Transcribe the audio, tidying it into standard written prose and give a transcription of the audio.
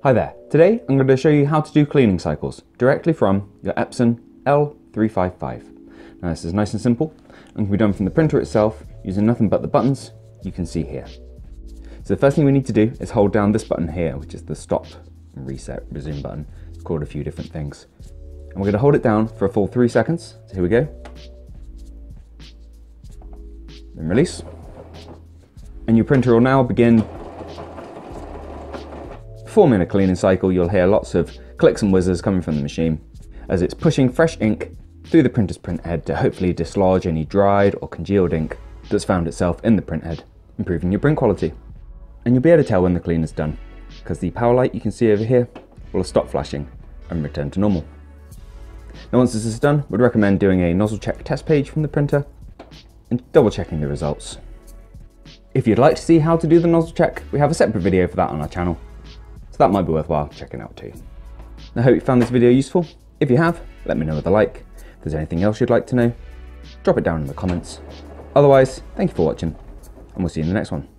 Hi there, today I'm going to show you how to do cleaning cycles directly from your Epson ET-L355. Now this is nice and simple and can be done from the printer itself using nothing but the buttons you can see here. So the first thing we need to do is hold down this button here, which is the stop, reset, resume button. It's called a few different things. And we're going to hold it down for a full 3 seconds. So here we go. Then release. And your printer will now begin performing a cleaning cycle. You'll hear lots of clicks and whizzes coming from the machine as it's pushing fresh ink through the printer's printhead to hopefully dislodge any dried or congealed ink that's found itself in the printhead, improving your print quality. And you'll be able to tell when the clean is done because the power light you can see over here will have stopped flashing and return to normal. Now once this is done, we'd recommend doing a nozzle check test page from the printer and double checking the results. If you'd like to see how to do the nozzle check, we have a separate video for that on our channel, so that might be worthwhile checking out too. I hope you found this video useful. If you have, let me know with a like. If there's anything else you'd like to know, drop it down in the comments. Otherwise, thank you for watching, and we'll see you in the next one.